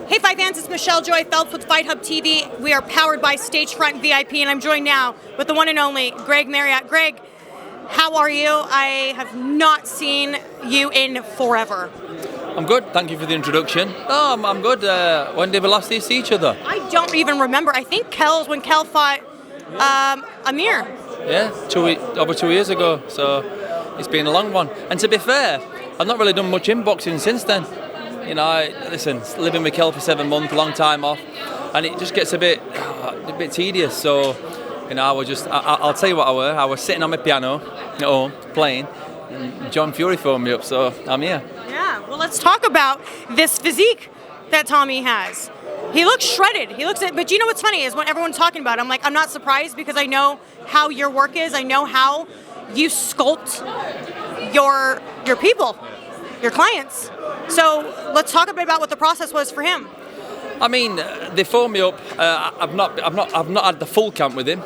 Hey, Fight fans, it's Michelle Joy Phelps with Fight Hub TV. We are powered by Stagefront VIP, and I'm joined now with the one and only Greg Marriott. Greg, how are you? I have not seen you in forever. I'm good. Thank you for the introduction. Oh, I'm good. When did we last see each other? I don't even remember. I think when Kel fought Amir. Yeah, over 2 years ago. So it's been a long one. And to be fair, I've not really done much inboxing since then. You know, listen, living with Kel for 7 months, long time off, and it just gets a bit tedious. So, you know, I'll tell you what I were. I was sitting on my piano at home playing, and John Fury phoned me up, so I'm here. Yeah, well, let's talk about this physique that Tommy has. He looks shredded. But you know what's funny is when everyone's talking about it, I'm not surprised because I know how your work is. I know how you sculpt your people, your clients. So let's talk a bit about what the process was for him. I mean, they phoned me up. I've not had the full camp with him.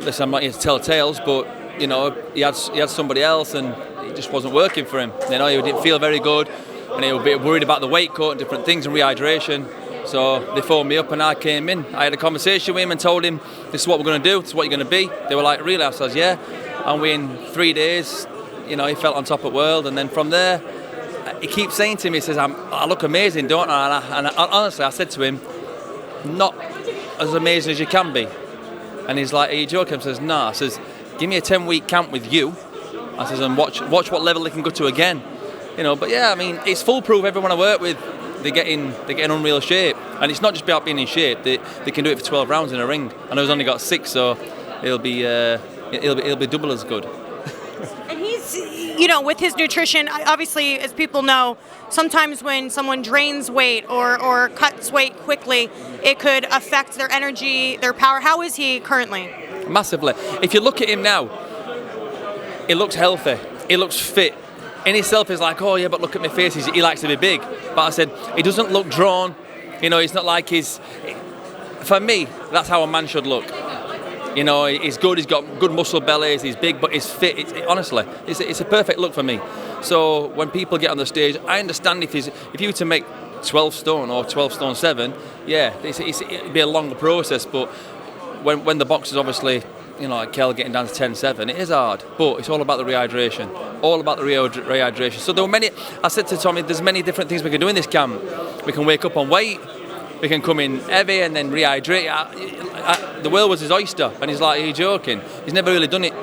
Listen, I'm not here to tell tales, but you know, he had somebody else, and it just wasn't working for him. You know, he didn't feel very good, and he was a bit worried about the weight cut and different things and rehydration. So they phoned me up, and I came in. I had a conversation with him and told him, "This is what we're going to do. This is what you're going to be." They were like, "Really?" I said, "Yeah." And in 3 days, you know, he felt on top of the world, and then from there. He keeps saying to me, he says, I look amazing, don't I? And honestly, I said to him, not as amazing as you can be. And he's like, are you joking? I says, no. I says, give me a 10-week camp with you. I says, and watch what level they can go to again. You know, but yeah, I mean, it's foolproof. Everyone I work with, they get in unreal shape. And it's not just about being in shape. They can do it for 12 rounds in a ring. I know he's only got 6, so it'll be double as good. You know, with his nutrition, obviously, as people know, sometimes when someone drains weight or cuts weight quickly, it could affect their energy, their power. How is he currently? Massively. If you look at him now, he looks healthy. He looks fit. In himself, he's like, oh yeah, but look at my face. He likes to be big. But I said, he doesn't look drawn. You know, he's not like his... For me, that's how a man should look. You know, he's good, he's got good muscle bellies, he's big, but he's fit. Honestly, it's a perfect look for me. So when people get on the stage, I understand if you were to make 12 stone or 12 stone 7, yeah, it'd be a longer process. But when the boxers obviously, you know, like Kel getting down to 10-7, it is hard. But it's all about the rehydration, rehydration. So there were many. I said to Tommy, there's many different things we can do in this camp. We can wake up on weight. We can come in heavy and then rehydrate. The world was his oyster, and he's like, are you joking? He's never really done it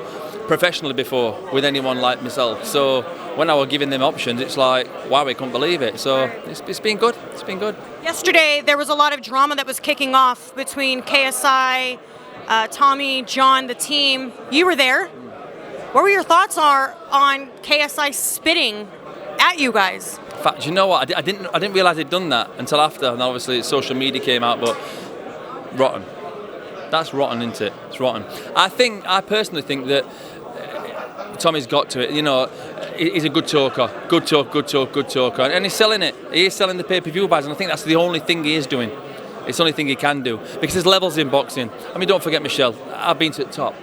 professionally before with anyone like myself. So when I was giving them options, it's like, wow, we couldn't believe it. So it's been good. It's been good. Yesterday, there was a lot of drama that was kicking off between KSI, Tommy, John, the team. You were there. What were your thoughts on KSI spitting at you guys? In fact, you know what? I didn't realise he'd done that until after, and obviously social media came out. But rotten. That's rotten, isn't it? It's rotten. I personally think that Tommy's got to it. You know, he's a good talker, good talker, and he's selling it. He is selling the pay-per-view buys, and I think that's the only thing he is doing. It's the only thing he can do because there's levels in boxing. I mean, don't forget Michelle. I've been to the top.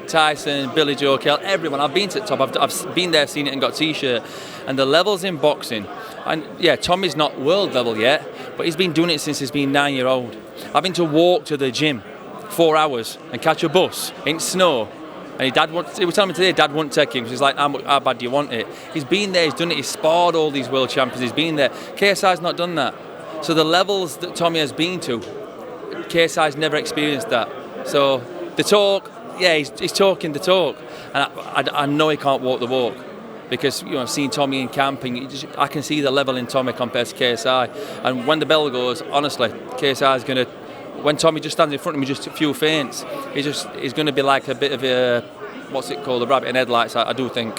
Tyson, Billy Joe, Kel, everyone. I've been to the top. I've been there, seen it, and got a T-shirt. And the levels in boxing, and yeah, Tommy's not world level yet, but he's been doing it since he's been 9-year-old. I've been to walk to the gym 4 hours and catch a bus in snow. And he was telling me today, Dad won't take him because he's like, how bad do you want it? He's been there, he's done it, he's sparred all these world champions, he's been there. KSI's not done that. So the levels that Tommy has been to, KSI's never experienced that. So the talk, yeah, he's talking the talk, and I know he can't walk the walk because you know I've seen Tommy in camp, and I can see the level in Tommy compared to KSI. And when the bell goes, honestly, KSI is going to. When Tommy just stands in front of me, just a few feints, he's going to be like a bit of a what's it called, a rabbit in headlights. I do think.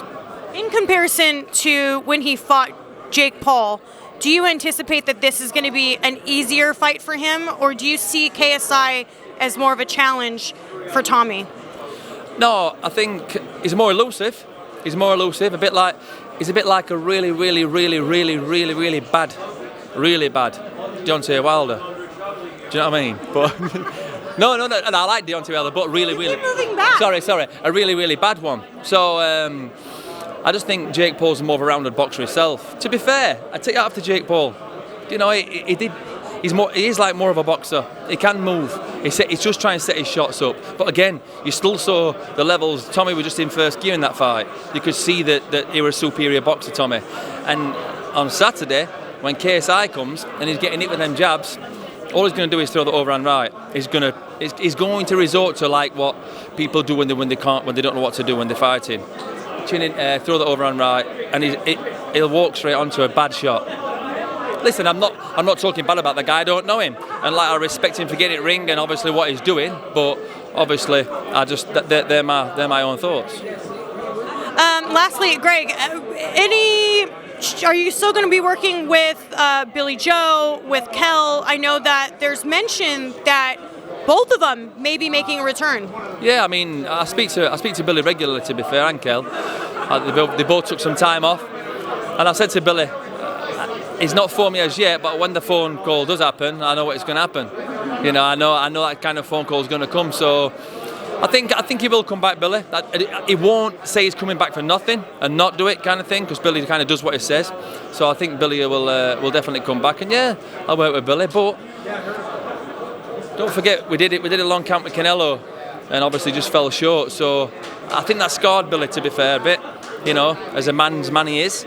In comparison to when he fought Jake Paul, do you anticipate that this is going to be an easier fight for him, or do you see KSI as more of a challenge for Tommy? No, I think he's more elusive. He's more elusive. He's a bit like a really bad Deontay Wilder. Do you know what I mean? But no, I like Deontay Wilder, but really. Keep moving back. Sorry, a really bad one. So I just think Jake Paul's more of a rounded boxer himself. To be fair, I take that off to Jake Paul. you know, he did. He is like more of a boxer. He can move. He's just trying to set his shots up. But again, you still saw the levels. Tommy was just in first gear in that fight. You could see that he was a superior boxer, Tommy. And on Saturday, when KSI comes and he's getting hit with them jabs, all he's going to do is throw the overhand right. He's going to resort to like what people do when they don't know what to do when they're fighting. Chin in, throw the overhand right, and he'll walk straight onto a bad shot. Listen, I'm not talking bad about the guy. I don't know him, and like I respect him for getting it ring and obviously what he's doing. But obviously, they're my own thoughts. Lastly, Greg, are you still going to be working with Billy Joe, with Kel? I know that there's mention that both of them may be making a return. Yeah, I mean, I speak to Billy regularly, to be fair, and Kel. They both took some time off, and I said to Billy, he's not phoned me as yet, but when the phone call does happen, I know what is going to happen. You know, I know that kind of phone call is going to come. So I think he will come back, Billy. He won't say he's coming back for nothing and not do it, kind of thing, because Billy kind of does what he says. So I think Billy will definitely come back, and yeah, I'll work with Billy. But don't forget, we did a long camp with Canelo, and obviously just fell short. So I think that scarred Billy, to be fair, a bit. You know, as a man's man he is.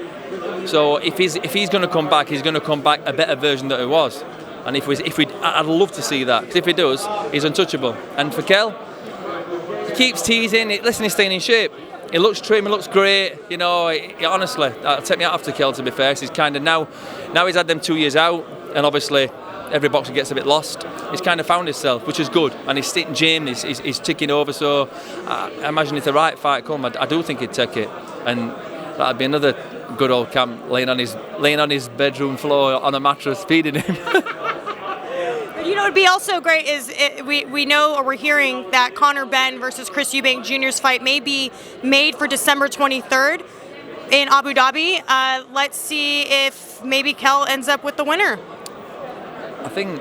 So if he's going to come back, he's going to come back a better version than he was. And I'd love to see that. Because if he does, he's untouchable. And for Kel, he keeps teasing. Listen, he's staying in shape. He looks trim. He looks great. You know, honestly, I'll take me out after Kel, to be fair. He's kind of now he's had them 2 years out, and obviously every boxer gets a bit lost. He's kind of found himself, which is good. And he's sitting gym. He's ticking over. So I imagine if the right fight come, I do think he'd take it. And that'd be another good old camp, laying on his bedroom floor on a mattress, feeding him. You know, it'd be also great is we know, or we're hearing that Conor Benn versus Chris Eubank Jr.'s fight may be made for December 23rd in Abu Dhabi. Let's see if maybe Kel ends up with the winner. I think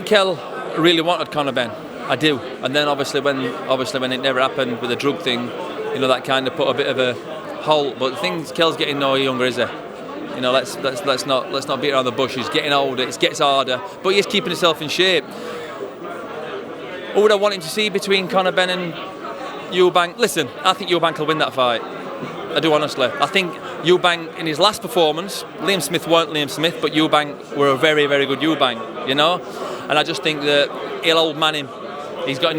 Kel really wanted Conor Benn. I do. And then obviously when it never happened with the drug thing, you know, that kind of put a bit of a halt. But the thing is, Kel's getting no younger, is he? You know, let's not beat around the bush. He's getting older. It gets harder, but he's keeping himself in shape. What would I want him to see between Conor Benn and Eubank? Listen, I think Eubank will win that fight. I do, honestly. I think Eubank, in his last performance, Liam Smith weren't Liam Smith, but Eubank were a very, very good Eubank, you know? And I just think that he'll old man him. He's got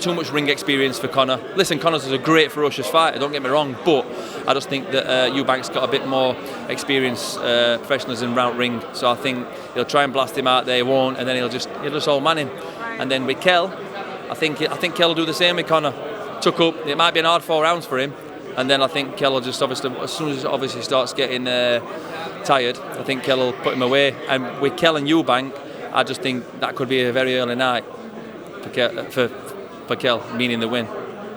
too much ring experience for Conor. Listen, Conor's a great, ferocious fighter, don't get me wrong, but I just think that Eubank's got a bit more experience, professionalism round ring. So I think he'll try and blast him out there, he won't, and then he'll just old man him. And then with Kel, I think Kel will do the same with Conor. Tuck up, it might be an hard 4 rounds for him, and then I think Kel will just obviously, as soon as he starts getting tired, I think Kel will put him away. And with Kel and Eubank, I just think that could be a very early night for Kel, meaning the win.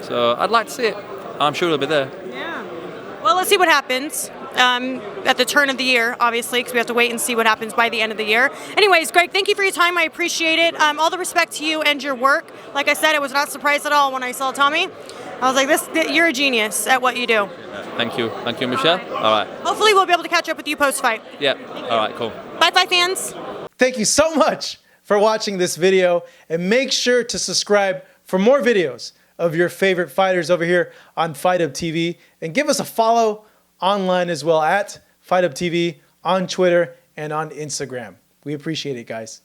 So I'd like to see it. I'm sure he'll be there. Yeah. Well, let's see what happens at the turn of the year, obviously, because we have to wait and see what happens by the end of the year. Anyways, Greg, thank you for your time. I appreciate it. All the respect to you and your work. Like I said, I was not surprised at all when I saw Tommy. I was like, you're a genius at what you do. Thank you, Michelle. All right. Hopefully we'll be able to catch up with you post-fight. Yeah. All right, cool. Bye, fans. Thank you so much for watching this video, and make sure to subscribe for more videos of your favorite fighters over here on Fight Up TV, and give us a follow online as well at Fight Up TV on Twitter and on Instagram. We appreciate it, guys.